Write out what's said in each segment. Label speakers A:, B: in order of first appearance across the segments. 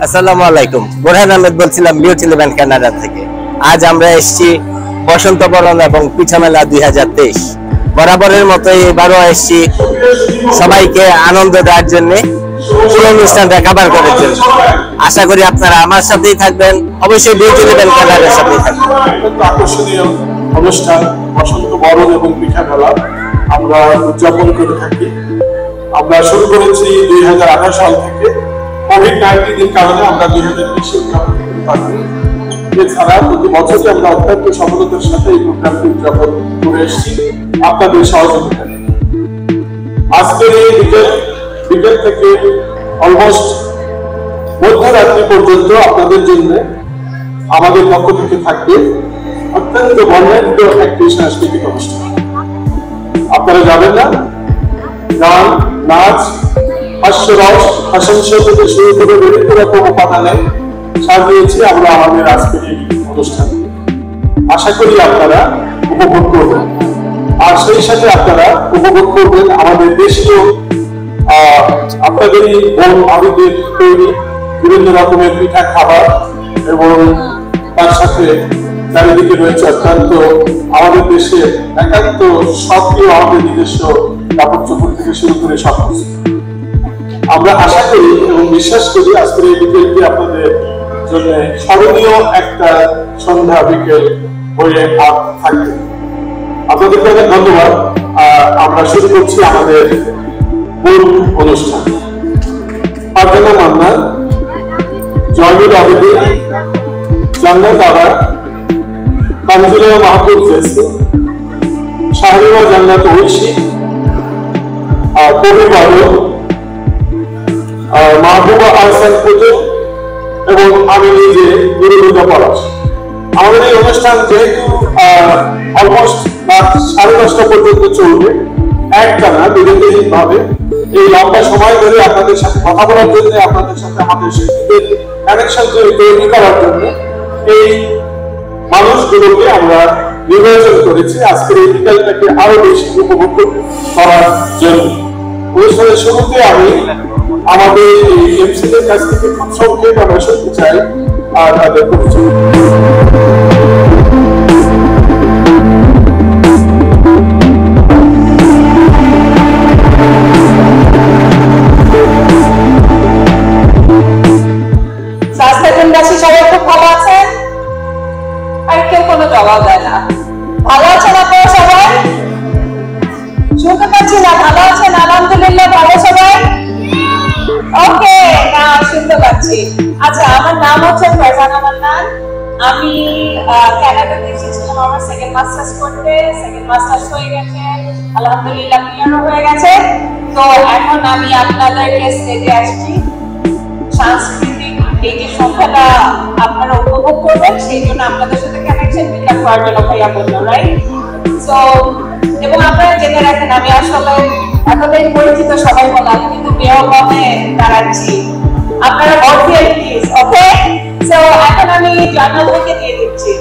A: আসসালামু আলাইকুম। বোরহান আহমেদ বলছিলাম বিউটি লিভেন কানাডা থেকে। আজ আমরা এসেছি বসন্ত বরণ এবং পিঠা মেলা 2023। বরাবরের মতো এবারও এসেছি সবাইকে আনন্দ দেওয়ার জন্য, পুরো অনুষ্ঠানটা কভার করার জন্য। আশা করি আপনারা আমার সাথেই থাকবেন, অবশ্যই বিউটি লিভেন কানাডার সাথেই থাকবেন।
B: আকর্ষণীয় অনুষ্ঠান বসন্ত বরণ এবং পিঠা মেলা আমরা উদযাপন করে থাকি। আমরা শুরু করেছি 2018 সাল থেকে। কোভিড-19 কারণে আমরা 2020 উদযাপন করতে পারি। এছাড়া প্রতি বছরই আমরা অত্যন্ত সফলতার সাথে এই প্রোগ্রামটি উদযাপন করে এসেছি আপনাদের সহযোগিতায়। আজকের এই বিকেল থেকে অলমোস্ট মধ্যরাত্রি পর্যন্ত আপনাদের জন্য আমাদের পক্ষ থেকে থাকবে অত্যন্ত বর্ণাঢ্য একটি সাংস্কৃতিক অনুষ্ঠান। আপনারা যাবেন না? গান, নাচ, হাস্যরস, হাস্যাংশ থেকে শুরু করে বিভিন্ন রকম উপাদানে সাজিয়েছি আমরা আমাদের আজকের এই অনুষ্ঠান। আশা করি আপনারা উপভোগ করবেন, আর সেই সাথে আপনারা উপভোগ করবেন আমাদের দেশীয় আপনাদেরই বোন আবিদের তৈরি বিভিন্ন রকমের পিঠা খাবার, এবং তার সাথে চারিদিকে রয়েছে অত্যন্ত আমাদের দেশে একান্ত সক্রিয় আমাদের নিজস্ব কাপড় চোপড় থেকে শুরু করে সব কিছু। আমরা আশা করি এবং বিশ্বাস করি আজকের এই বিকেলটি আপনাদের জন্য স্মরণীয় একটা সন্ধ্যা বিকেল হয়ে থাকবে। আপনাদেরকে অনেক ধন্যবাদ। আমরা শুরু করছি আমাদের মূল অনুষ্ঠান। ফারজানা মান্নান, জয়নুল আবেদিন, জান্নাত আরা, তানজিলা মাহবুব জেসি, শাহরিমা জান্নাত ঐশী, কবি বারো, মাহবুবা আহসান পুজো এবং আমি নিজে নিরুদ্ধ পলাশ। আমাদের এই অনুষ্ঠান যেহেতু অলমোস্ট রাত 10:30 পর্যন্ত চলবে, একটানা বিরতিহীন ভাবে এই লম্বা সময় ধরে আপনাদের সাথে কথা বলার জন্য, আপনাদের সাথে আমাদের শিল্পীদের কানেকশন তৈরি করার জন্য এই মানুষগুলোকে আমরা নির্বাচন করেছি আজকের এই বিকেলটাকে আরো বেশি উপভোগ করার জন্য। অনুষ্ঠানের শুরুতে আমি আমাদের এই এমসিদের কাছ থেকে খুব সংক্ষেপে আমরা শুনতে চাই আর তাদের পরিচয়।
C: সবাই খুব ভালো আছেন? আর কেউ কোনো জবাব দেয় না। ভালো আছেন আপনারা সবাই? শুনতে পাচ্ছি না। ভালো আছেন? আলহামদুলিল্লাহ। ভালো সবাই? ওকে, না শুনতে পাচ্ছি। আচ্ছা, আমার নাম হচ্ছে ফারজানা মান্নান। আমি কানাডাতে এসেছিলাম আমার সেকেন্ড মাস্টার্স করতে। সেকেন্ড মাস্টার্স হয়ে গেছে, আলহামদুলিল্লাহ ক্লিয়ার হয়ে গেছে। তো এখন আমি আপনাদেরকে স্টেজে আসছি। সাংস্কৃতিক এই যে সন্ধ্যাটা আপনারা উপভোগ করবেন, সেই জন্য আপনাদের সাথে কানেকশন বিল্ড করার জন্য ভাইয়া বললো, রাইট? সো এবং আপনারা জেনে রাখেন আমি আসলে এতটাই পরিচিত সবাই বলে, আমি কিন্তু বেহমে দাঁড়াচ্ছি। আপনারা অর্থের প্লিজ, ওকে? সো এখন আমি জান্নাতকে দিয়ে দিচ্ছি।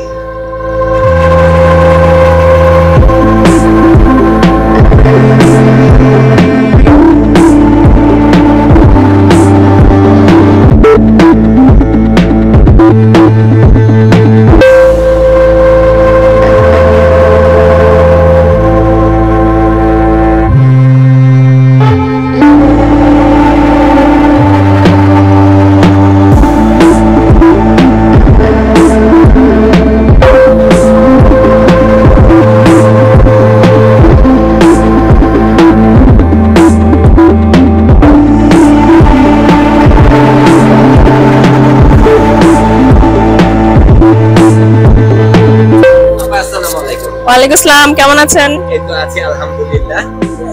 C: ওয়ালাইকুম আসসালাম, কেমন আছেন?
A: এই তো আছি আলহামদুলিল্লাহ।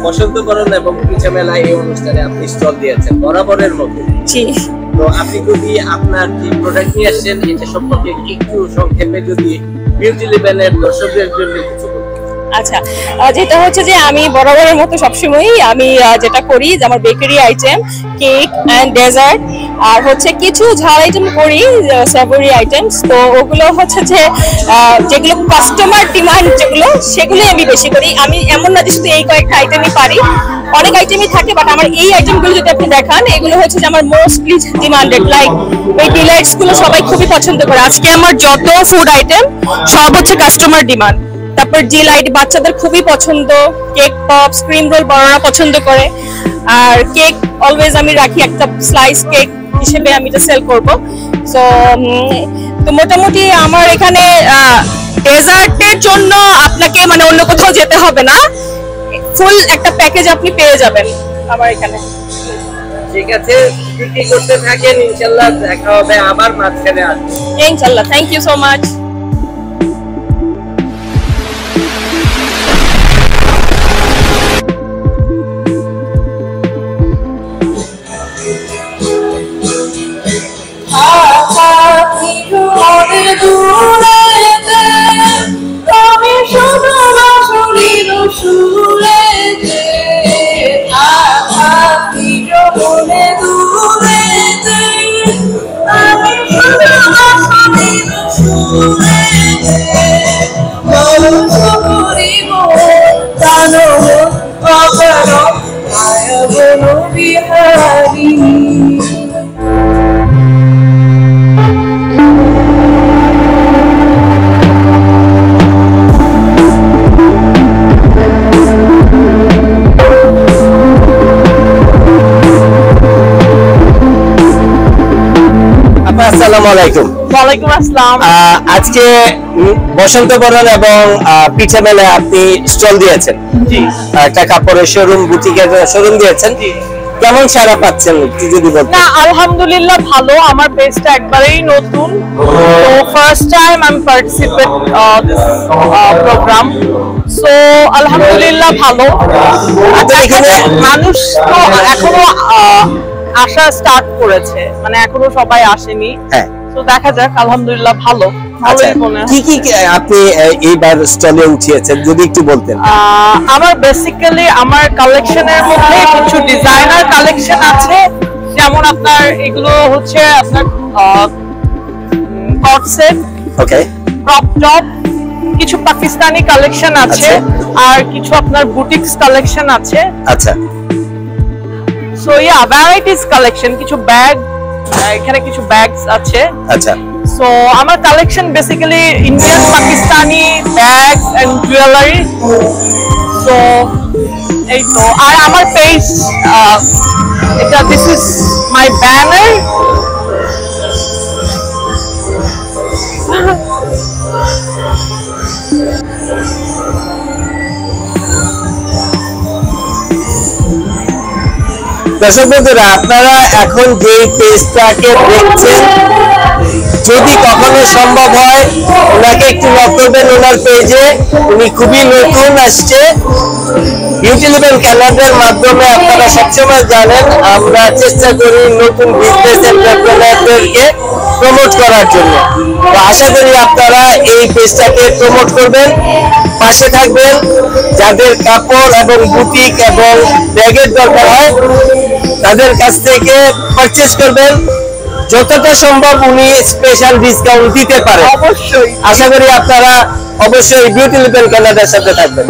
A: বসন্ত বরণ এবং পিঠা মেলা এই অনুষ্ঠানে আপনি স্টল দিয়েছেন বরাবরের মতো।
C: জি।
A: তো আপনি যদি আপনার যে প্রোডাক্ট নিয়ে আসছেন এটা সম্পর্কে একটু সংক্ষেপে যদি বিউটি লিভেনের দর্শকদের জন্য কিছু বলতেন।
C: আচ্ছা, যেটা হচ্ছে যে আমি বরাবরের মতো সবসময়ই আমি যেটা করি যে আমার bakery item, cake and dessert আর হচ্ছে কিছু ঝাল আইটেম করি, স্যাভরি আইটেমস, তো ওগুলো হচ্ছে যে যেগুলো কাস্টমার ডিমান্ড যেগুলো সেগুলোই আমি বেশি করি। আমি এমন না যে শুধু এই কয়েকটা আইটেমই পারি, অনেক আইটেমই থাকে, বাট আমার এই আইটেমগুলো যদি আপনি দেখান এগুলো হচ্ছে যে আমার মোস্টলি ডিমান্ডেড। লাইক এই ডিলাইটস গুলো সবাই খুবই পছন্দ করে। আজকে আমার যত ফুড আইটেম সব হচ্ছে কাস্টমার ডিমান্ড। তারপর ডিলাইট বাচ্চাদের খুবই পছন্দ, কেক পপ ক্রিম রোল বড়রা পছন্দ করে, আর কেক অলওয়েজ আমি রাখি একটা স্লাইস কেক হিসেবে আমি এটা সেল করব। সো তো মোটামুটি আমার এখানে ডেজার্টের জন্য আপনাকে মানে অন্য কোথাও যেতে হবে না, ফুল একটা প্যাকেজ আপনি পেয়ে যাবেন আমার এখানে।
A: ঠিক আছে, বিক্রি করতে থাকেন, ইনশাআল্লাহ দেখা হবে আবার মাঝখানে আসবে
C: ইনশাআল্লাহ। Thank you so much.
A: আসসালামু আলাইকুম।
C: ওয়ালাইকুম আসসালাম।
A: আজকে বসন্ত বরণ এবং পিঠা মেলায় আপনি স্টল দিয়েছেন,
D: জি
A: একটা কাপড়ের শোরুম, বুটিকের শোরুম দিয়েছেন, কেমন সাড়া পাচ্ছেন যদি বলতেন?
D: না, আলহামদুলিল্লাহ ভালো। আমার পেজটা একবারেই নতুন, তো ফার্স্ট টাইম আমি পার্টিসিপেট দিস প্রোগ্রাম, সো আলহামদুলিল্লাহ ভালো।
A: এখানে
D: মানুষ তো এখনো আসা স্টার্ট করেছে, মানে এখনো সবাই আসেনি,
A: হ্যাঁ,
D: তো দেখা যাক। আলহামদুলিল্লাহ ভালো,
A: আচ্ছা,
D: ভালোই মনে হয়।
A: কি আপনি এইবার স্টলে উঠিয়েছেন যদি একটু বলতেন?
D: আমার বেসিক্যালি আমার কালেকশনের মধ্যে কিছু ডিজাইনার কালেকশন আছে, যেমন আপনার এগুলো হচ্ছে আপনার কট সেট,
A: ওকে,
D: ক্রপ টপ, কিছু পাকিস্তানি কালেকশন আছে, আর কিছু আপনার বুটিক্স কালেকশন আছে।
A: আচ্ছা,
D: সো ইয়া, ভ্যারাইটিস কালেকশন, কিছু ব্যাগ, এখানে কিছু ব্যাগস আছে।
A: আচ্ছা,
D: সো আমার collection basically Indian Pakistani bags and jewellery. So এই তো। আর আমার পেজ এটা, দিস ইজ মাই ব্যানার।
A: দর্শক বন্ধুরা, আপনারা এখন যে পেজটাকে দেখছেন, যদি কখনো সম্ভব হয় ওনাকে একটু লক করবেন ওনার পেজে। উনি খুবই নতুন আসছে। বিউটি লেভেল ক্যানাডার মাধ্যমে আপনারা সবসময় জানেন আমরা চেষ্টা করি নতুন বিজনেস এন্টারপ্রেনারদেরকে প্রমোট করার জন্য। তো আশা করি আপনারা এই পেজটাকে প্রমোট করবেন, পাশে থাকবেন। যাদের কাপড় এবং বুটিক এবং ব্যাগের দরকার হয় তাদের কাছ থেকে পারচেজ করবেন। যতটা সম্ভব উনি স্পেশাল ডিসকাউন্ট দিতে পারেন।
D: অবশ্যই
A: আশা করি আপনারা অবশ্যই বিউটি লেভেল ক্যানাডার সাথে থাকবেন।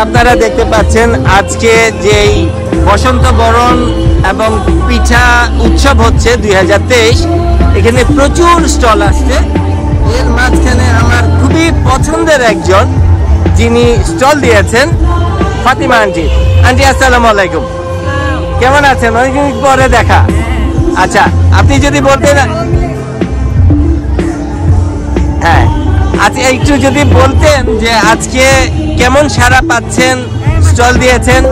A: আপনারা দেখতে পাচ্ছেন আজকে যেই বসন্ত বরণ এবং পিঠা উৎসব হচ্ছে 2023, এখানে প্রচুর স্টল আসছে। এর মাঝখানে আমার খুবই পছন্দের একজন যিনি স্টল দিয়েছেন, ফাতিমা আন্টি। আন্টি আসসালামু আলাইকুম, কেমন আছেন? অনেকদিন পরে দেখা। আচ্ছা, আপনি যদি বলতেন, হ্যাঁ আচ্ছা, একটু যদি বলতেন যে আজকে কেমন সাড়া পাচ্ছেন, স্টল দিয়েছেন।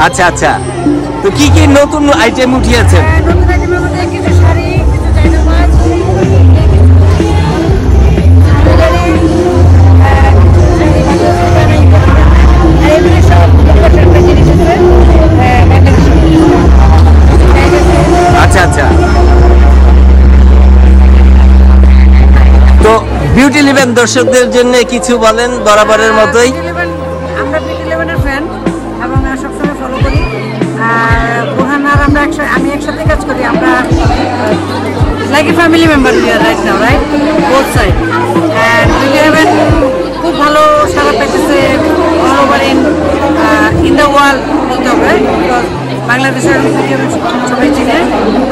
A: আচ্ছা আচ্ছা, তো কি কি নতুন আইটেম উঠিয়েছেন? আচ্ছা আচ্ছা, তো বিউটি লিভেন দর্শকদের জন্য কিছু বলেন বরাবরের মতোই।
E: আমরা বিউটি লিভেনের ফ্যান এবং সবসময় ফলো করি। আর বোরহান আর আমরা আমি একসাথে কাজ করি। আমরা like a family member right now, right, both side. And beauty লিভেন খুব ভালো সারা পেতেছে all over in the world বলতে হবে, বিকজ বাংলাদেশের বিউটি লিভেন সবাই চিনে।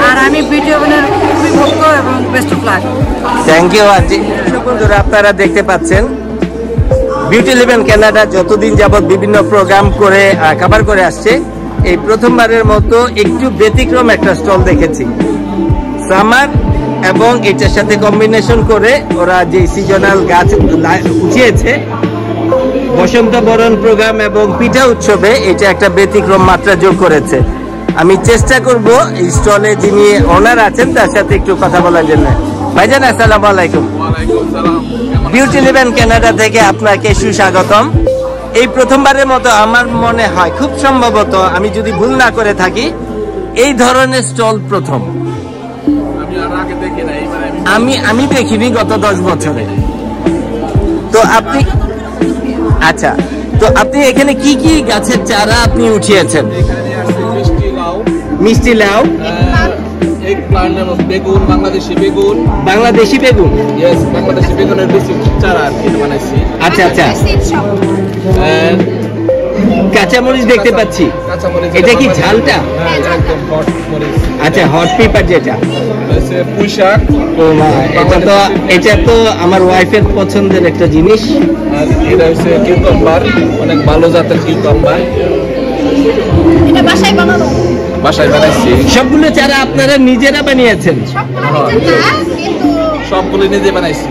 E: আর আমি বিউটি লিভেনের খুবই ভক্ত এবং best of luck.
A: Thank you aunty. বন্ধুরা, আপনারা দেখতে পাচ্ছেন বিউটি লিভেন কানাডা যতদিন যাবত বিভিন্ন প্রোগ্রাম করে কভার করে আসছে, এই প্রথমবারের মতো একটু ব্যতিক্রম একটা স্টল দেখেছি। সামার এবং এটার সাথে কম্বিনেশন করে ওরা যে সিজনাল গাছ উঠিয়েছে, বসন্ত বরণ প্রোগ্রাম এবং পিঠা উৎসবে এটা একটা ব্যতিক্রম মাত্রা যোগ করেছে। আমি চেষ্টা করব এই স্টলে যিনি ওনার আছেন তার সাথে একটু কথা বলার জন্য। ভাইজান আসসালামু আলাইকুম। বিউটি লিভেন কানাডা থেকে আপনাকে সুস্বাগতম। এই প্রথমবারের মতো আমার মনে হয়, খুব সম্ভবত আমি যদি ভুল না করে থাকি, এই ধরনের স্টল প্রথম। আমি দেখিনি গত 10 বছরে। তো আপনি, আচ্ছা, তো আপনি এখানে কি কি গাছের চারা আপনি উঠিয়েছেন? মিষ্টি লাউ,
F: বেগুন, বাংলাদেশি বেগুন।
A: বাংলাদেশি বেগুন,
F: ইয়েস, বাংলাদেশি বেগুনের বেশি চারা আর কি বানাইছি।
A: আচ্ছা আচ্ছা, কাঁচামরিচ দেখতে পাচ্ছি।
F: কাঁচামরিচ,
A: এটা কি ঝালটা?
F: হ্যাঁ, একদম হট মরিচ।
A: আচ্ছা, হট পেপার যেটা।
F: পুঁই শাক।
A: এটা তো আমার ওয়াইফের পছন্দের একটা জিনিস।
F: আর এটা হচ্ছে কিউকাম্বার, অনেক ভালো জাতের কিউকাম্বার।
C: এটা বাসায় বানানো,
F: বাসায় বানাইছি।
A: সবগুলো চারা আপনারা নিজেরা বানিয়েছেন?
F: সবগুলো নিজে বানাইছি।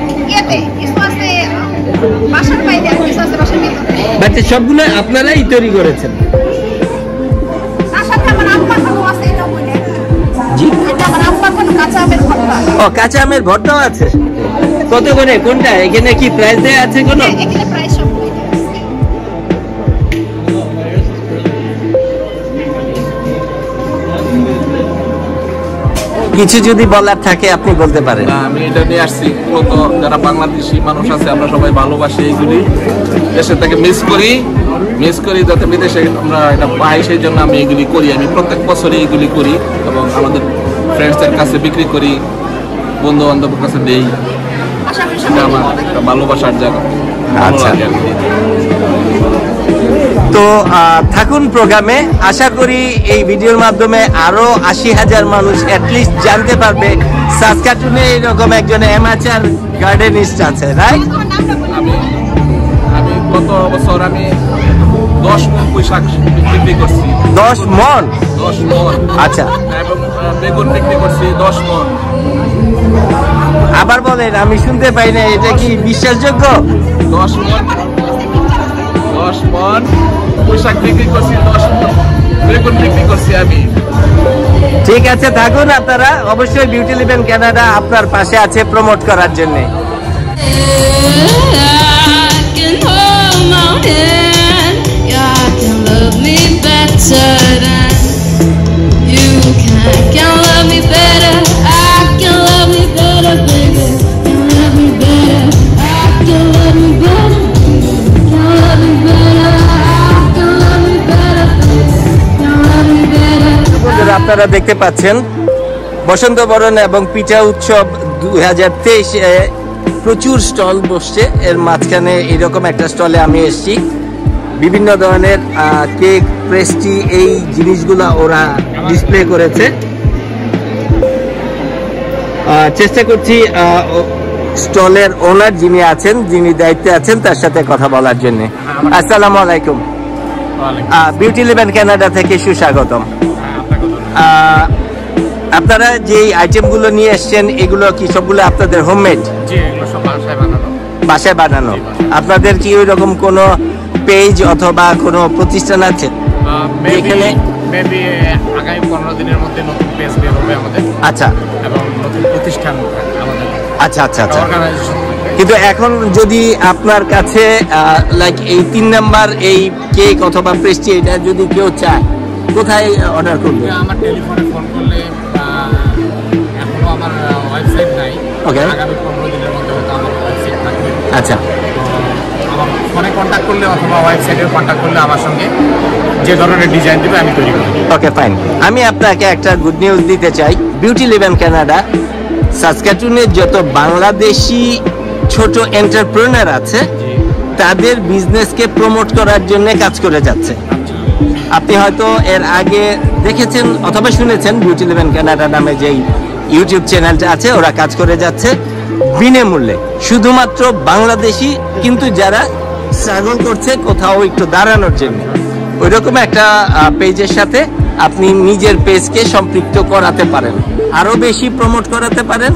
A: বাট সবগুলো আপনারাই তৈরি করেছেন? জি, ও কাঁচা আমের ভর্তাও আছে। কত করে কোনটা? এখানে কি প্রাইস দেয়া আছে কোনো? কিছু যদি বলার থাকে আপনি বলতে পারেন।
F: আমি এটা নিয়ে আসছি, মূলত যারা বাংলাদেশি মানুষ আছে আমরা সবাই ভালোবাসি এইগুলি, দেশে থেকে মিস করি যাতে বিদেশে আমরা এটা পাই, সেই জন্য আমি এগুলি করি। আমি প্রত্যেক বছরই এগুলি করি এবং আমাদের ফ্রেন্ডসদের কাছে বিক্রি করি, বন্ধু বান্ধবের কাছে দেই। এটা আমার একটা ভালোবাসার জায়গা।
A: আচ্ছা, তো থাকুন প্রোগ্রামে। আশা করি এই ভিডিওর মাধ্যমে আরো 80,000 মানুষ অ্যাটলিস্ট জানতে পারবে সাসকাটুনে এরকম একজন অ্যামাচার গার্ডেনিস্ট আছে, রাইট?
F: আমি গত বছর আমি 10 মণ পুঁই শাক বিক্রি করছি।
A: 10 মণ?
F: 10 মণ।
A: আচ্ছা,
F: এবং বেগুন বিক্রি করছি 10 মণ।
A: আবার বলেন, আমি শুনতে পাই না, এটা কি বিশ্বাসযোগ্য?
F: 10 মণ পুঁই শাক বিক্রি করছি, 10 মণ বেগুন বিক্রি করছি আমি।
A: ঠিক আছে, থাকুন আপনারা। অবশ্যই বিউটি লিভেন কানাডা আপনার পাশে আছে প্রমোট করার জন্য। আপনারা দেখতে পাচ্ছেন বসন্ত বরণ এবং পিঠা উৎসব 2023 প্রচুর স্টল বসছে। এর মাঝখানে এরকম একটা স্টলে আমি এসেছি। বিভিন্ন ধরনের কেক, পেস্ট্রি, এই জিনিসগুলা ওরা ডিসপ্লে করেছে। চেষ্টা করছি স্টলের ওনার যিনি আছেন, যিনি দায়িত্বে আছেন, তার সাথে কথা বলার জন্য। আসসালামু আলাইকুম। বিউটি লেভেন কানাডা থেকে সুস্বাগতম। আপনারা যে আইটেমগুলো নিয়ে এসছেন এগুলো কি সবগুলো আপনাদের হোমমেড?
G: জি, এগুলো সব বাসায় বানানো।
A: বাসায় বানানো। আপনাদের কি ওই রকম কোনো পেজ অথবা কোনো প্রতিষ্ঠান আছে এখানে?
G: মেবি আগামী 15 দিনের মধ্যে নতুন পেজ বের হবে আমাদের।
A: আচ্ছা,
G: এবং নতুন প্রতিষ্ঠান আমাদের।
A: আচ্ছা আচ্ছা আচ্ছা।
G: অর্গানাইজেশন।
A: কিন্তু এখন যদি আপনার কাছে লাইক এই 3 নাম্বার এই কেক অথবা পেস্ট্রি এটা যদি কেউ চায়, কোথায় অর্ডার করবে?
G: আমার টেলিফোনে ফোন করলে, এখনো আমার ওয়েবসাইট নাই।
A: ওকে।
G: আগামী 15 দিনের মধ্যে হয়তো আমার ওয়েবসাইট থাকবে।
A: আচ্ছা,
G: আমার ফোনে কন্ট্যাক্ট করলে অথবা ওয়েবসাইটে কন্ট্যাক্ট করলে আমার সঙ্গে যে ধরনের ডিজাইন দেবে আমি তৈরি করব।
A: ওকে, ফাইন। আমি আপনাকে একটা গুড নিউজ দিতে চাই। বিউটি লেভেন কানাডা সাসকাটুনের যত বাংলাদেশি ছোট এন্টারপ্রেনার আছে তাদের বিজনেসকে প্রমোট করার জন্য কাজ করে যাচ্ছে। আপনি হয়তো এর আগে দেখেছেন অথবা শুনেছেন বিউটি লেভেন কানাডা নামে যেই ইউটিউব চ্যানেলটা আছে, ওরা কাজ করে যাচ্ছে বিনামূল্যে, শুধুমাত্র বাংলাদেশি কিন্তু যারা স্ট্রাগল করছে কোথাও একটু দাঁড়ানোর জন্য। ওইরকম একটা পেজের সাথে আপনি নিজের পেজকে সম্পৃক্ত করাতে পারেন, আরো বেশি প্রমোট করাতে পারেন।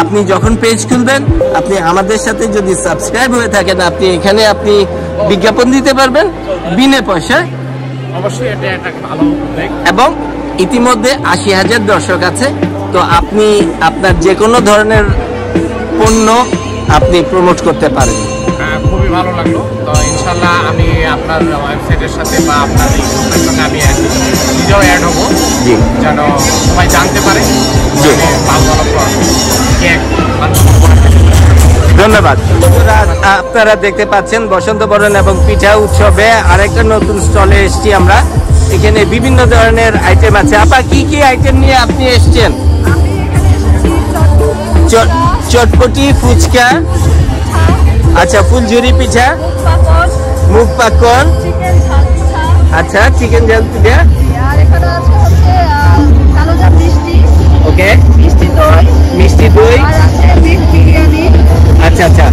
A: আপনি যখন পেজ খুলবেন, আপনি আমাদের সাথে যদি সাবস্ক্রাইব হয়ে থাকেন, আপনি এখানে আপনি বিজ্ঞাপন দিতে পারবেন বিনা পয়সায়।
G: অবশ্যই এটা একটা ভালো উদ্যোগ।
A: এবং ইতিমধ্যে 80,000 দর্শক আছে, তো আপনি আপনার যে কোনো ধরনের পণ্য আপনি প্রমোট করতে পারেন।
G: খুবই ভালো লাগলো। তো ইনশাল্লাহ আমি আপনার ওয়েবসাইটের সাথে বা আপনার এই গ্রুপের সঙ্গে আমি নিজেও অ্যাড হবো,
A: জি,
G: যেন সবাই জানতে পারে
A: জি।
G: ভালো ভালো কেক।
A: ধন্যবাদ। আপনারা দেখতে পাচ্ছেন বসন্ত বরণ এবং পিঠা উৎসবে আরেকটা নতুন স্টলে এসেছি আমরা। এখানে বিভিন্ন ধরনের আইটেম আছে। আপা, কি কি আইটেম নিয়ে আপনি এসেছেন? চটপটি, ফুচকা, আচ্ছা, ফুলঝুরি পিঠা, মুগ পাকন, আচ্ছা, চিকেন ঝাল পিঠা, ওকে, মিষ্টি দই, আচ্ছা আচ্ছা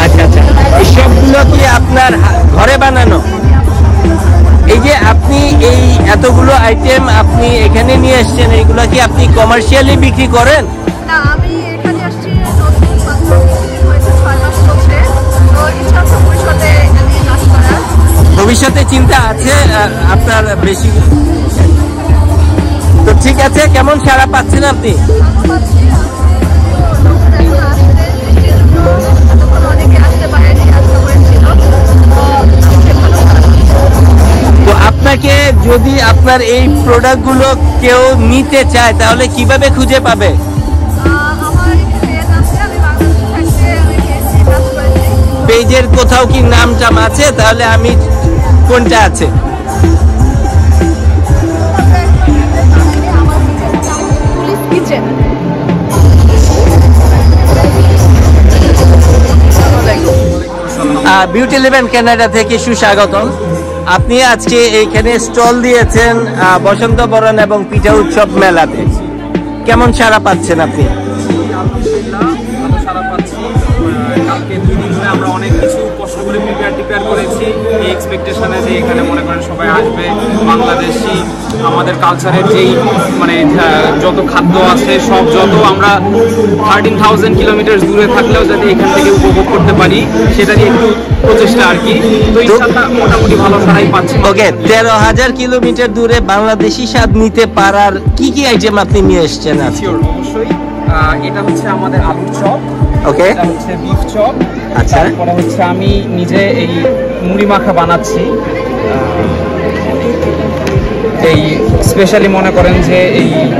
A: আচ্ছা আচ্ছা। এই সবগুলো কি আপনার ঘরে বানানো? এই যে আপনি এই এতগুলো আইটেম আপনি এখানে নিয়ে এসেছেন, এইগুলো কি আপনি কমার্শিয়ালি বিক্রি করেন?
H: না, আমি এখানে আসছি নতুন 6 মাস চলছে। তো ইচ্ছা আছে ভবিষ্যতে আমি কাজ করার।
A: ভবিষ্যতে চিন্তা আছে আপনার বেশি? তো ঠিক আছে, কেমন সাড়া পাচ্ছেন আপনি? তো আপনাকে যদি আপনার এই প্রোডাক্টগুলো কেউ নিতে চায় তাহলে কিভাবে খুঁজে পাবে? পেজের কোথাও কি নাম টাম আছে? তাহলে আমি কোনটা আছে? বিউটি লেভেন কানাডা থেকে সুস্বাগতম। আপনি আজকে এইখানে স্টল দিয়েছেন বসন্ত বরণ এবং পিঠা উৎসব মেলাতে, কেমন সাড়া পাচ্ছেন আপনি?
I: ভালো সাড়া পাচ্ছি। কালকে 2 দিন ধরে আমরা অনেক কিছু কষ্ট করে প্রিপেয়ার করেছি এই এক্সপেকটেশনে যে এখানে মনে করেন সবাই আসবে, বাংলাদেশি আমাদের কালচারের যেই মানে যত খাদ্য আছে সব, যত আমরা 13,000 কিলোমিটার দূরে থাকলেও যাতে এখান থেকে উপভোগ করতে পারি সেটারই একটু প্রচেষ্টা আর কি। তো ইনশাআল্লাহ মোটামুটি ভালো সাড়াই পাচ্ছি।
A: ওকে, 13,000 কিলোমিটার দূরে বাংলাদেশি স্বাদ নিতে পারার কি কি আইটেম আপনি নিয়ে এসেছেন?
I: অবশ্যই এটা হচ্ছে আমাদের আলুর চপ,
A: ওকে,
I: এটা হচ্ছে বিফ চপ,
A: আচ্ছা,
I: তারপরে হচ্ছে আমি নিজে এই মুড়ি মাখা বানাচ্ছি। এই স্পেশালি মনে করেন যে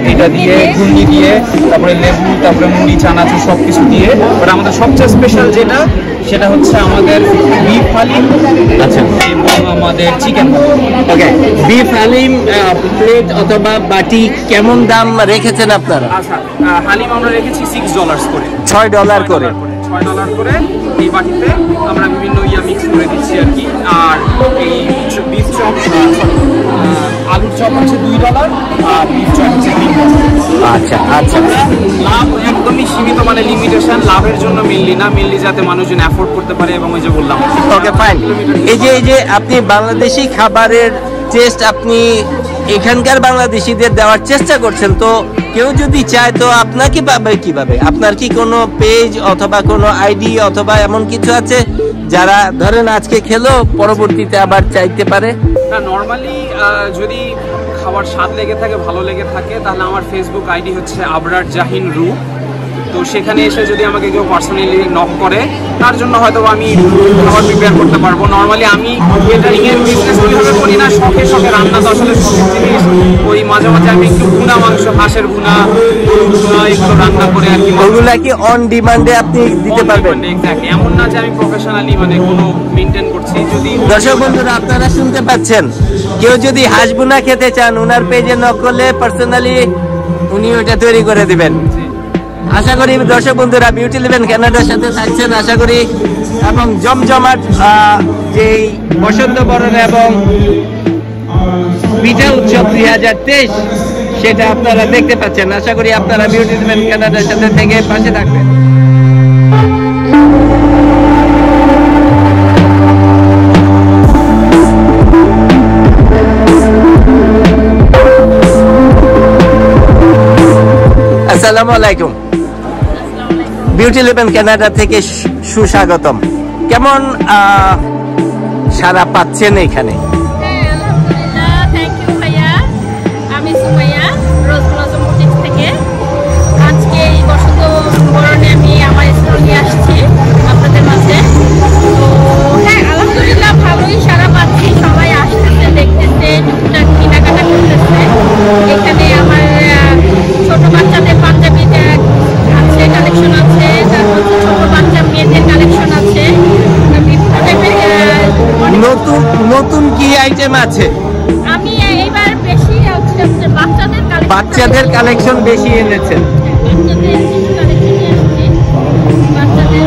I: এইটা দিয়ে ঘুগনি দিয়ে তারপরে লেবু তারপরে মুড়ি চানাচুর সব কিছু দিয়ে, বাট আমাদের সবচেয়ে স্পেশাল যেটা সেটা হচ্ছে আমাদের বিফ হালিম,
A: আচ্ছা,
I: এবং আমাদের চিকেন।
A: ওকে, বিফ হালিম প্লেট অথবা বাটি কেমন দাম রেখেছেন আপনারা?
I: আচ্ছা, হালিম আমরা রেখেছি $6 করে,
A: $6 করে।
I: $6 করে। এই বাটিতে আমরা বিভিন্ন মিক্স করে দিচ্ছি আর কি। আর এই বিফ চপ আলুর চপ হচ্ছে $2 আর বিফ চপ হচ্ছে $3।
A: আচ্ছা আচ্ছা,
I: লাভ একদমই সীমিত, মানে লিমিটেশন, লাভের জন্য মেনলি যাতে মানুষজন অ্যাফোর্ড করতে পারে। এবং ওই যে বললাম,
A: ওকে ফাইন। এই যে আপনি বাংলাদেশি খাবারের টেস্ট আপনি এখানকার বাংলাদেশিদের দেওয়ার চেষ্টা করছেন, তো কেউ যদি চায় তো আপনাকে পাবে কিভাবে? আপনার কি কোনো পেজ অথবা কোনো আইডি অথবা এমন কিছু আছে যারা ধরেন আজকে খেলো পরবর্তীতে আবার চাইতে পারে?
I: না, নর্মালি যদি খাবার স্বাদ লেগে থাকে, ভালো লেগে থাকে, তাহলে আমার ফেসবুক আইডি হচ্ছে আবরার জাহিন রু। তো সেখানে এসে যদি আমাকে কেউ পার্সোনালি নক করে, তার জন্য হয়তো আমি খাবার প্রিপেয়ার করতে পারবো। নর্মালি আমি কেটারিংয়ের বিজনেস ওইভাবে করি না, শখে রান্না তো আসলে শখের জিনিস। ওই মাঝে মাঝে আমি একটু ভুনা মাংস, হাঁসের ভুনা, এগুলো রান্না করে আর কি।
A: ওগুলা কি অন ডিমান্ডে আপনি দিতে পারবেন?
I: এক্স্যাক্টলি, এমন না যে আমি প্রফেশনালি মানে কোনো মেনটেন করছি। যদি
A: দর্শক বন্ধুরা আপনারা শুনতে পাচ্ছেন, কেউ যদি হাঁস ভুনা খেতে চান ওনার পেজে নক করলে পার্সোনালি উনি ওটা তৈরি করে দিবেন। আশা করি দর্শক বন্ধুরা বিউটি লিভেন কানাডার সাথে থাকছেন আশা করি, এবং জমজমাট যেই বসন্ত বরণ এবং পিঠা উৎসব 2023 সেটা আপনারা দেখতে পাচ্ছেন। আশা করি আপনারা বিউটি লিভেন কানাডার সাথে থেকে পাশে থাকবেন। আসসালামু আলাইকুম, বিউটি লিভেন কানাডা থেকে সুস্বাগতম। কেমন সারা পাচ্ছেন এখানে?
H: হ্যাঁ, আলহামদুলিল্লাহ, থ্যাংক ইউ ভাইয়া। আমি সুমাইয়া, রোজ ব্লসম বুটিক থেকে। আজকে এই বসন্ত বরণে আমি আমার স্টল নিয়ে আসছি আপনাদের মাঝে। তো হ্যাঁ, আলহামদুলিল্লাহ ভালোই সারা পাচ্ছি, সবাই আসতেছে, দেখতেছে, টুকটাক কেনাকাটা করতেছে। এখানে আমার ছোট বাচ্চাদের পাঞ্জাবি আছে, কালেকশন আছে, তারপর ছোট বাচ্চা মেয়েদের কালেকশন আছে, বিভিন্ন টাইপের
A: নতুন কি আইটেম আছে?
H: আমি এইবার বেশি হচ্ছে
A: বাচ্চাদের কালেকশন বেশি এনেছেন।
H: বাচ্চাদের কিছু কালেকশন আসছে, বাচ্চাদের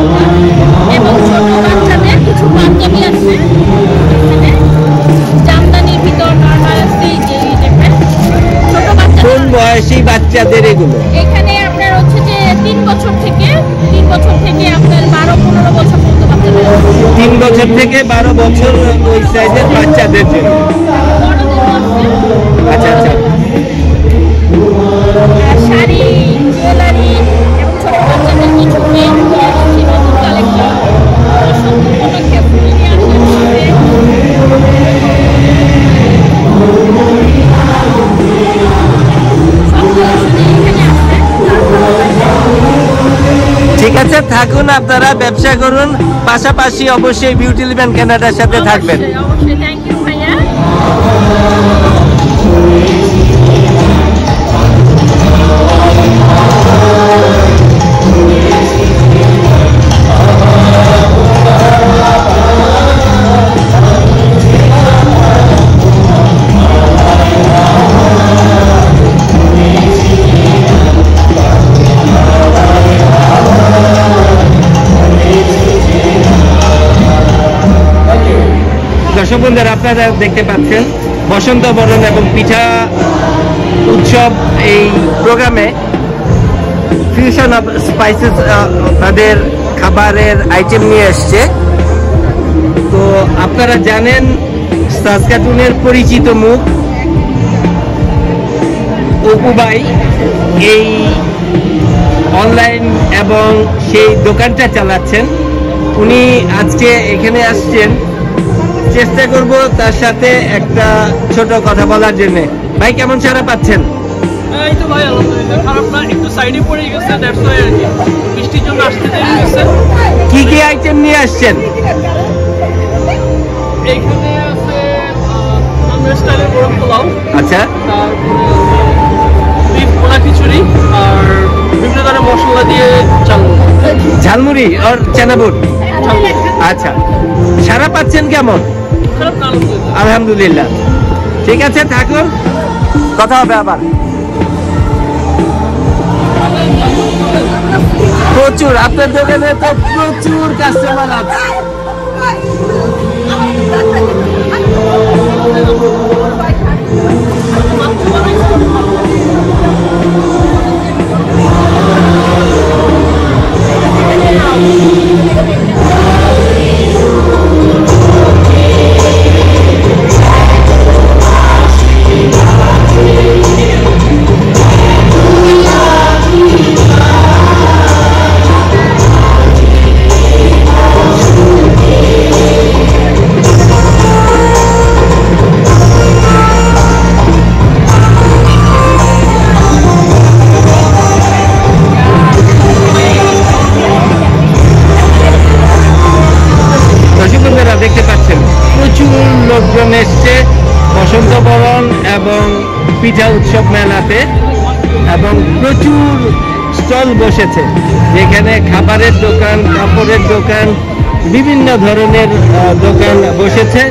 H: এবং ছোট বাচ্চাদের কিছু পাঞ্জাবি আছে, এখানে জামদানির ভিতর নরমাল আছে, যে টাইপের ছোট বাচ্চা।
A: কোন বয়সী বাচ্চাদের এগুলো?
H: এখানে আপনার হচ্ছে যে 3 বছর থেকে আপনার 12-15 বছর পর্যন্ত বাচ্চাদের।
A: 3 বছর থেকে 12 বছর ওই সাইজের বাচ্চাদের জন্য। আচ্ছা আচ্ছা।
H: শাড়ি, জুয়েলারি এবং ছোট বাচ্চাদের কিছু নতুন কালেকশন উপলক্ষে ফুল নিয়ে
A: ঠিক আছে, থাকুন আপনারা, ব্যবসা করুন, পাশাপাশি অবশ্যই বিউটি লিভেন কানাডার সাথে থাকবেন।
H: অবশ্যই, থ্যাংক ইউ ভাইয়া।
A: দর্শক বন্ধুরা আপনারা দেখতে পাচ্ছেন বসন্ত বরণ এবং পিঠা উৎসব এই প্রোগ্রামে ফিউশন অফ স্পাইসেস তাদের খাবারের আইটেম নিয়ে এসছে। তো আপনারা জানেন সাসকাটুনের পরিচিত মুখ অপু ভাই এই অনলাইন এবং সেই দোকানটা চালাচ্ছেন। উনি আজকে এখানে আসছেন, চেষ্টা করব তার সাথে একটা ছোট কথা বলার জন্য। ভাই কেমন সারা পাচ্ছেন?
D: এই তো ভাই আলহামদুলিল্লাহ, খারাপ না, একটু সাইডে পড়ে গেছে, দ্যাটস ওয়াই আর কি বৃষ্টির জন্য আসতে দেরি হয়েছে।
A: কি কি আইটেম নিয়ে আসছেন?
D: এইখানে আছে বাংলা স্টাইলের গরম পোলাও,
A: আচ্ছা,
D: তারপরে বিফ পোলা খিচুড়ি, আর বিভিন্ন ধরনের মশলা দিয়ে
A: ঝালমুড়ি আর চানাবুট। আচ্ছা, সারা পাচ্ছেন কেমন?
D: খারাপ না আলহামদুলিল্লাহ।
A: আলহামদুলিল্লাহ, ঠিক আছে, থাকুন, কথা হবে আবার। প্রচুর, আপনার দোকানে তো প্রচুর কাস্টমার আছে। দেখতে পাচ্ছেন প্রচুর লোকজন এসছে বসন্ত বরণ এবং পিঠা উৎসব মেলাতে, এবং প্রচুর স্টল বসেছে যেখানে খাবারের দোকান, কাপড়ের দোকান, বিভিন্ন ধরনের দোকান বসেছে।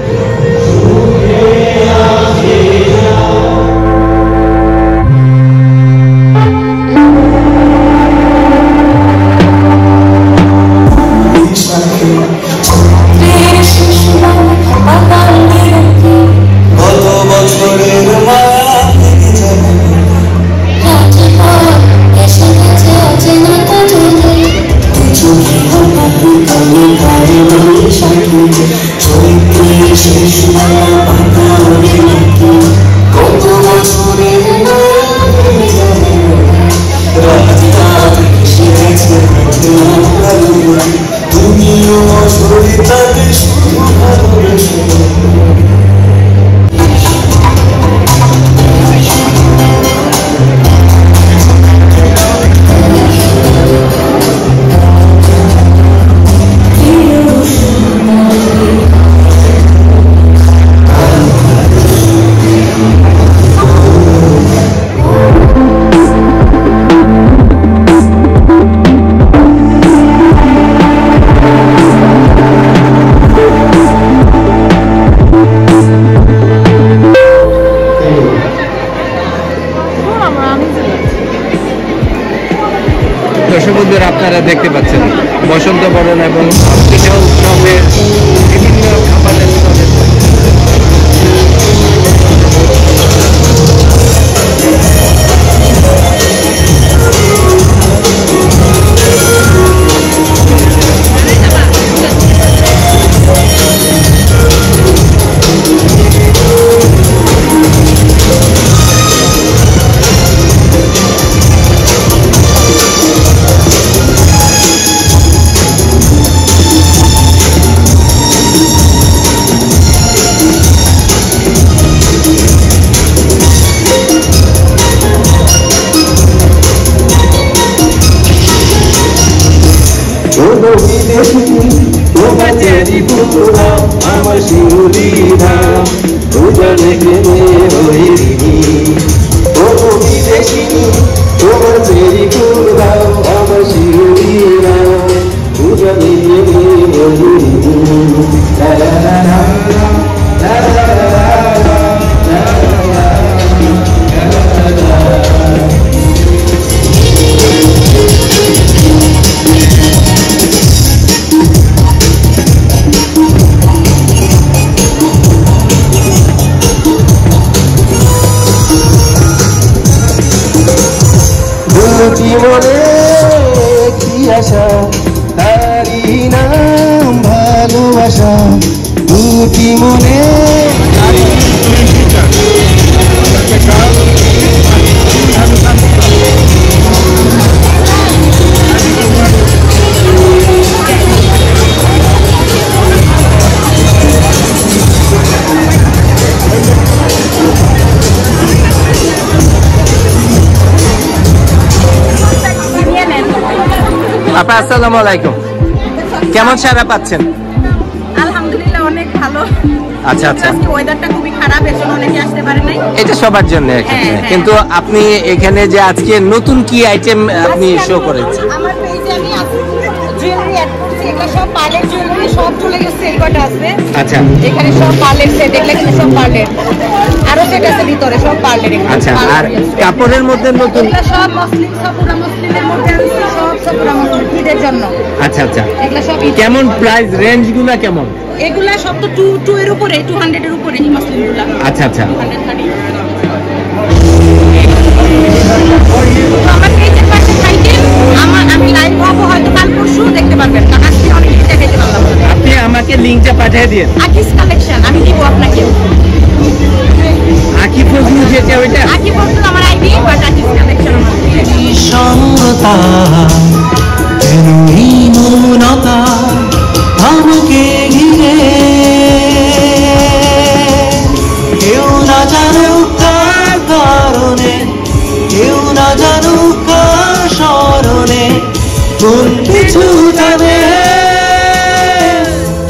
A: আপনারা দেখতে পাচ্ছেন বসন্ত বরণ এবং পিঠা উৎসবের বিভিন্ন খাবারের আমার শিউরি ধাম দুজনে প্রেমে হইনি ও বিদেশিনী তোমার চেরি ফুল দাও আমার শিউরি ধাম দুজনে প্রেমে জীবনে কি আশা তারি নাম ভালোবাসা দুটি মনে আপা আসসালামু আলাইকুম, কেমন সারা পাচ্ছেন?
C: আলহামদুলিল্লাহ অনেক ভালো।
A: আচ্ছা আচ্ছা,
C: আজকে ওয়েদারটা খুবই খারাপ, এজন্য অনেকে আসতে পারে নাই।
A: এটা সবার জন্য, কিন্তু আপনি এখানে যে আজকে নতুন কি আইটেম আপনি শো করেছেন?
C: আমার পেজে আমি জুয়েলারি অ্যাড করছি, এগুলো সব পার্লের জুয়েলারি, সব চলে গেছে, এলবাটা আছে।
A: আচ্ছা,
C: এখানে সব পার্লের সেট, এগুলো কিন্তু সব পার্লের, আরো সেট আছে ভিতরে, সব পার্লের।
A: আচ্ছা, আর কাপড়ের মধ্যে নতুন
C: সব মুসলিম, সব পুরা মুসলিমের মধ্যে আছে, সব
E: ব্যবস্থা করা ঈদের জন্য।
J: আচ্ছা আচ্ছা,
E: এগুলা সব
J: কেমন প্রাইস রেঞ্জ গুলা কেমন?
E: এগুলা সব তো 2 এর উপরে, 200 এর উপরে এই মাসলিনগুলা।
J: আচ্ছা আচ্ছা,
E: 230। আমার পেজের পাশে থাকেন, আমি লাইভ হবো হয়তো কাল পরশু, দেখতে পারবেন। আজকে অনেক কিছু দেখাইতে পারলাম।
J: আপনি আমাকে লিংকটা পাঠিয়ে দিন।
E: আকিস কালেকশন আমি দিব আপনাকে।
J: আকিব ফজলু যেটা ওইটা?
E: আকিব ফজলু আমার আইডি, বাট আকিস কালেকশন আমার।
K: সঙ্গতা মৌনতা আমাকে ঘিরে, কেউ না জানুক কার কারণে, কেউ না জানুক কার স্মরণে, কোন কিছু জানে,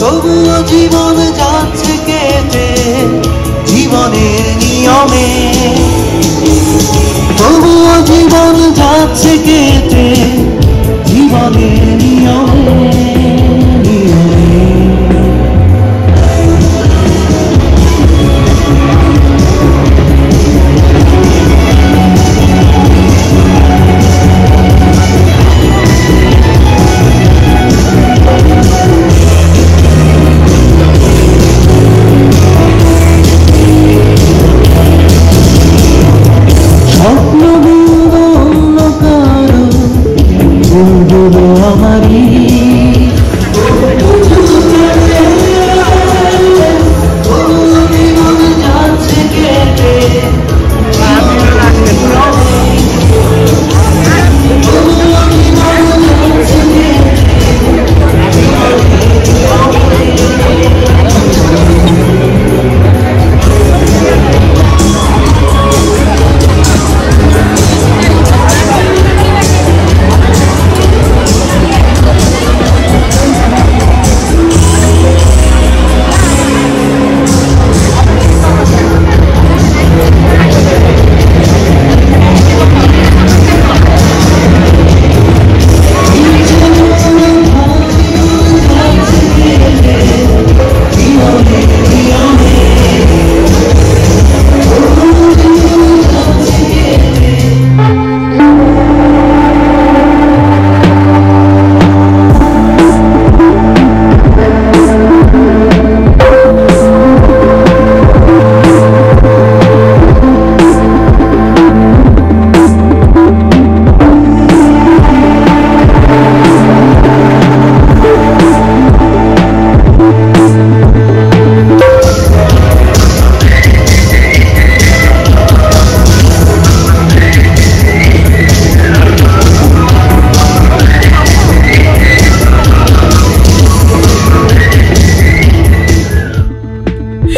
K: তবুও জীবন যাচ্ছে কেটে জীবনের নিয়মে, তবুও জীবন যাচ্ছে কেটে জীবনের নিয়মে।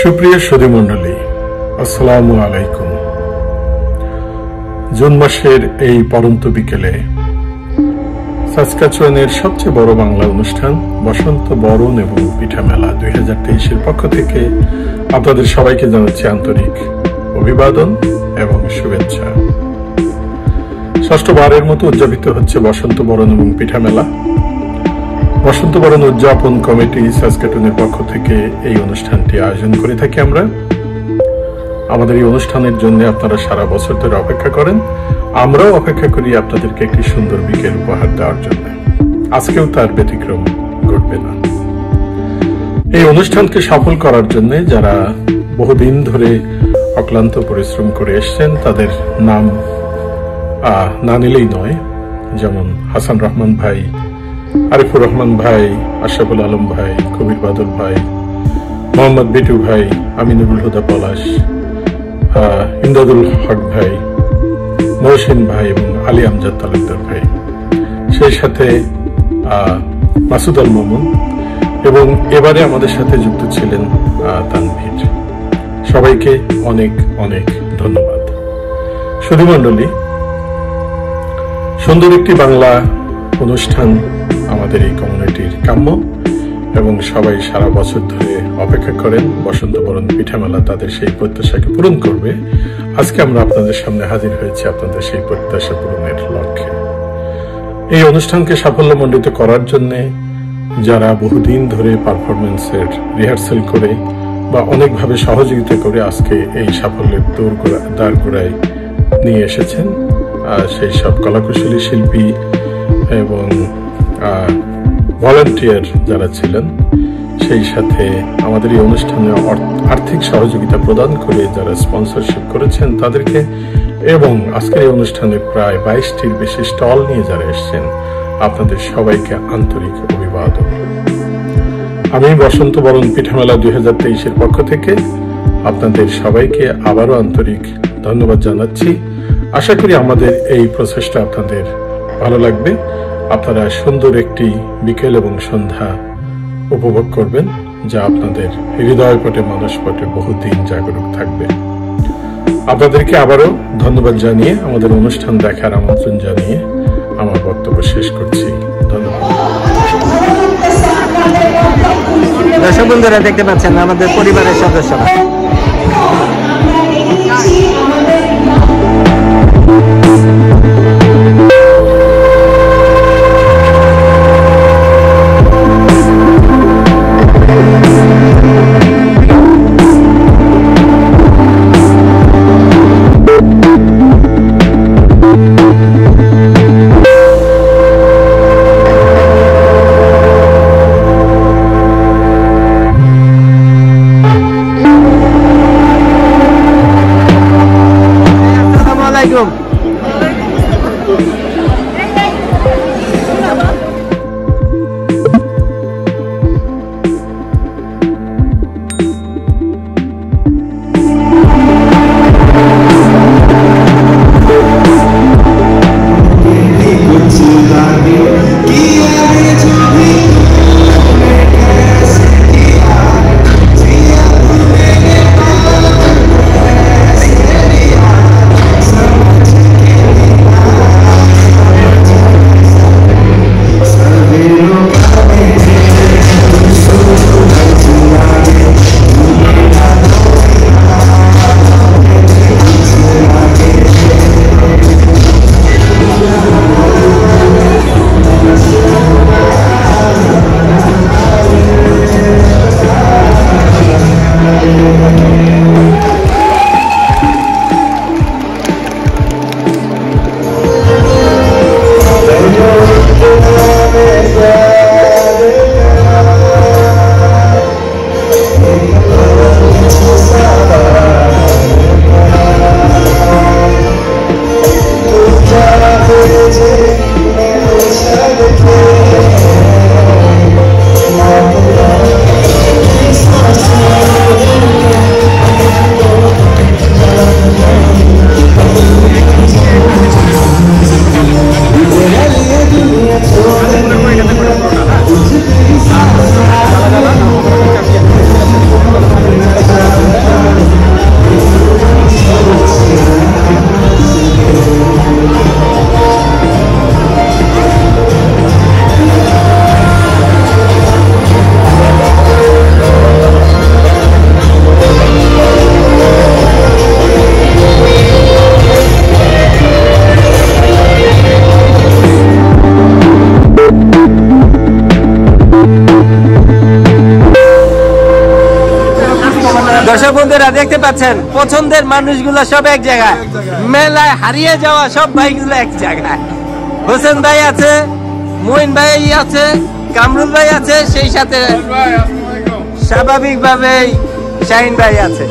B: সুপ্রিয় সুধীমণ্ডলী, আসসালামু আলাইকুম। জুন মাসের এই পরন্ত বিকেলে সাসকাচুয়ানের সবচেয়ে বড় বাংলা অনুষ্ঠান বসন্ত বরণ এবং পিঠা মেলা 2023-এর পক্ষ থেকে আপনাদের সবাইকে জানাচ্ছি আন্তরিক অভিবাদন এবং শুভেচ্ছা। ষষ্ঠবারের মতো উদযাপিত হচ্ছে বসন্ত বরণ এবং পিঠা মেলা। বসন্ত বরণ উদযাপন কমিটি সাসকাটুনের পক্ষ থেকে এই অনুষ্ঠানটি আয়োজন করে থাকি আমরা। আমাদের এই অনুষ্ঠানের জন্য আপনারা সারা বছর ধরে অপেক্ষা করেন, আমরাও অপেক্ষা করি আপনাদেরকে একটি সুন্দর বিকেল উপহার দেওয়ার জন্য। আজকেও তার ব্যতিক্রম ঘটবে না। এই অনুষ্ঠানকে সফল করার জন্য যারা বহুদিন ধরে অক্লান্ত পরিশ্রম করে এসছেন তাদের নাম না নিলেই নয়। যেমন হাসান রহমান ভাই, আরিফুর রহমান ভাই, আশরাফুল আলম ভাই, কবির বাদল ভাই, মোহাম্মদ বিটু ভাই, আমিনুল হুদা পলাশ, ইমদাদুল হক ভাই, মহসিন ভাই এবং আলী আমজাদ তালুকদার ভাই, সেই সাথে মাসুদ আল মামুন এবং এবারে আমাদের সাথে যুক্ত ছিলেন তানভীর। সবাইকে অনেক অনেক ধন্যবাদ। সুধীমণ্ডলী, সুন্দর একটি বাংলা অনুষ্ঠান আমাদের এই কমিউনিটির কাম্য এবং সবাই সারা বছর ধরে অপেক্ষা করেন। বসন্ত বরণ পিঠা মেলা তাদের সেই প্রত্যাশাকে পূরণ করবে। আজকে আমরা আপনাদের সামনে হাজির হয়েছি আপনাদের সেই প্রত্যাশা পূরণের লক্ষ্যে। এই অনুষ্ঠানকে সাফল্যমণ্ডিত করার জন্য যারা বহুদিন ধরে পারফরমেন্সের রিহার্সেল করে বা অনেকভাবে সহযোগিতা করে আজকে এই সাফল্যের দ্বার গোড়ায় নিয়ে এসেছেন, সেই সব কলাকুশলী শিল্পী এবং ভলান্টিয়ার যারা ছিলেন, সেই সাথে আমাদের এই অনুষ্ঠানে আর্থিক সহযোগিতা প্রদান করে যারা স্পন্সরশিপ করেছেন তাদেরকে, এবং আজকের এই অনুষ্ঠানে প্রায় 22টির বেশি স্টল নিয়ে যারা এসেছেন, আপনাদের সবাইকে আন্তরিক অভিবাদন। আমি বসন্ত বরণ পিঠামেলা 2023-এর পক্ষ থেকে আপনাদের সবাইকে আবারও আন্তরিক ধন্যবাদ জানাচ্ছি। আশা করি আমাদের এই প্রচেষ্টা আপনাদের ভালো লাগবে। আপনারা সুন্দর একটি বিকেল এবং সন্ধ্যা উপভোগ করবেন, যা আপনাদের হৃদয়পটে মানসপটে বহুদিন জাগরুক থাকবে। আপনাদেরকে আবারও ধন্যবাদ জানিয়ে, আমাদের অনুষ্ঠান দেখার আমন্ত্রণ জানিয়ে আমার বক্তব্য শেষ করছি। ধন্যবাদ।
A: দর্শক বন্ধুরা দেখতে পাচ্ছেন আমাদের পরিবারের সদস্যরা। দর্শক বন্ধুরা দেখতে পাচ্ছেন পছন্দের মানুষগুলো সব এক জায়গায়, মেলায় হারিয়ে যাওয়া সব ভাইগুলো এক জায়গায়। হোসেন ভাই আছে, মঈন ভাই আছে, কামরুল ভাই আছে, সেই সাথে স্বাভাবিকভাবেই শাহিন ভাই আছে।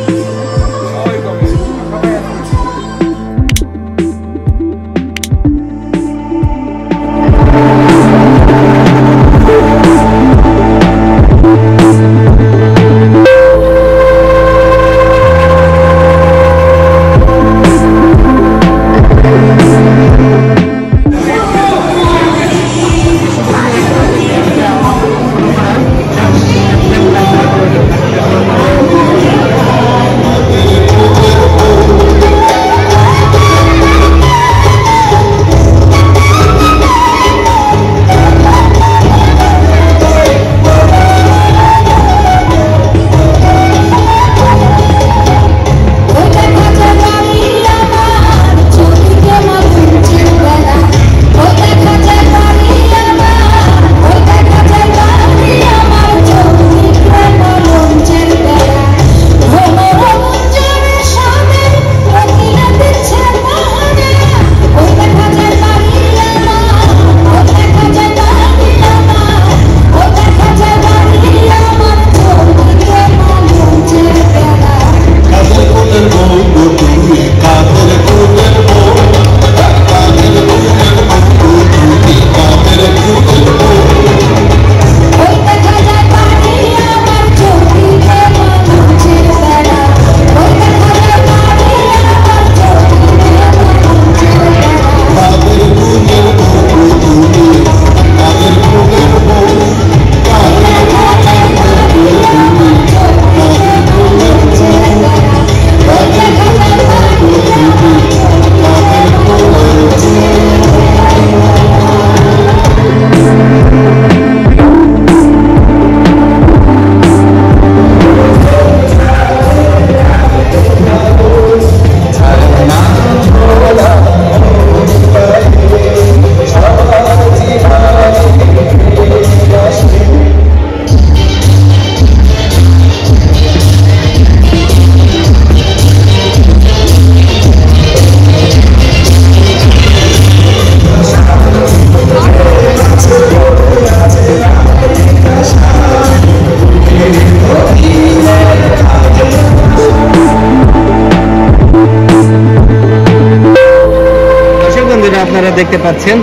J: আপনারা দেখতে পাচ্ছেন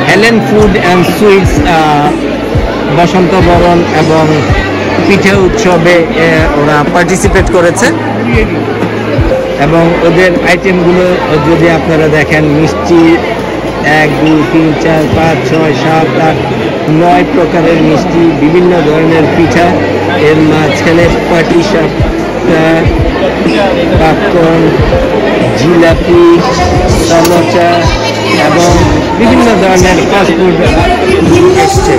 J: হেলেন ফুড অ্যান্ড সুইটস বসন্ত বরণ এবং পিঠে উৎসবে ওরা পার্টিসিপেট করেছে এবং ওদের আইটেমগুলো যদি আপনারা দেখেন মিষ্টি 1 2 3 4 5 6 7 8 9 প্রকারের মিষ্টি, বিভিন্ন ধরনের পিঠা, এর মাঝখানে পাটিসাপটা, পাপকর্ন, জিলাপি, সমোসা এবং বিভিন্ন ধরনের ফাস্টফুড এসছে।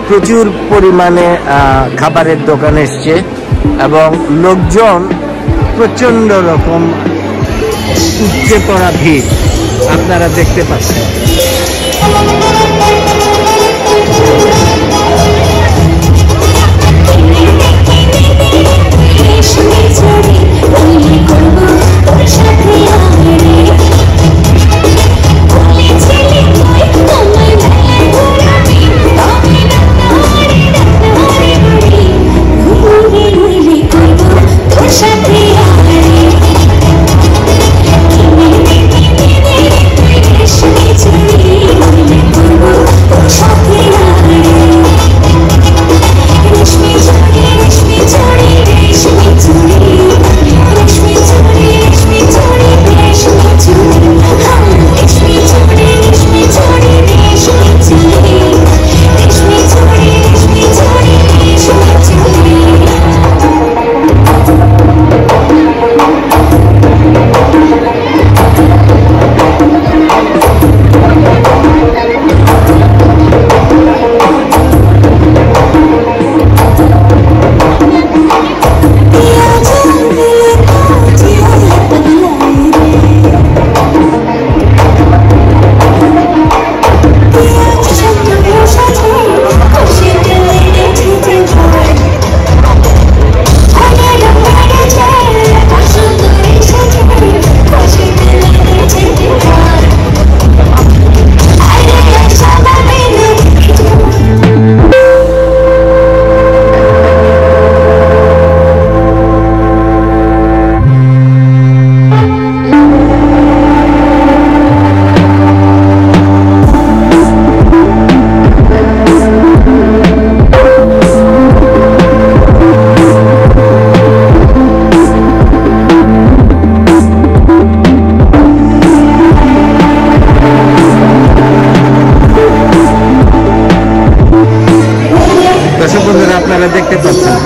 J: প্রচুর পরিমাণে খাবারের দোকান এসছে এবং লোকজন প্রচন্ড রকম উপচে পড়া ভিড় আপনারা দেখতে পাচ্ছেন। আপনারা দেখতে পাচ্ছেন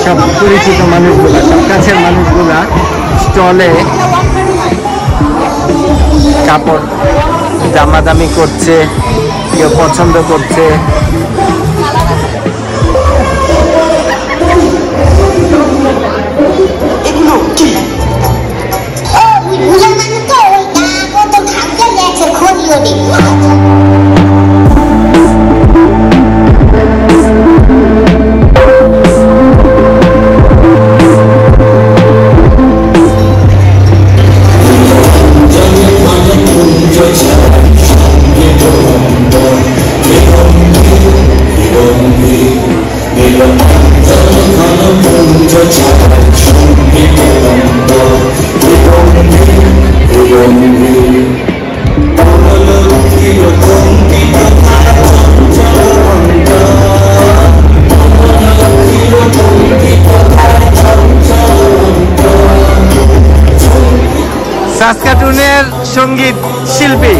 J: সব পরিচিত মানুষগুলা, সব কাছের মানুষগুলা স্টলে কাপড় দামাদামি করছে, কেউ পছন্দ করছে। সাসকাটুনের সঙ্গীত শিল্পী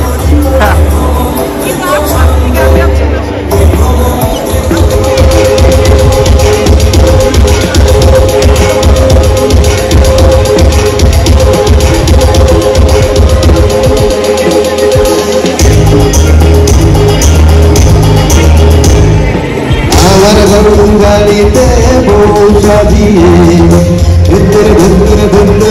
K: আমার গাড়িতে বউ সাজিয়ে ভিতরে ভিতরে ভিতরে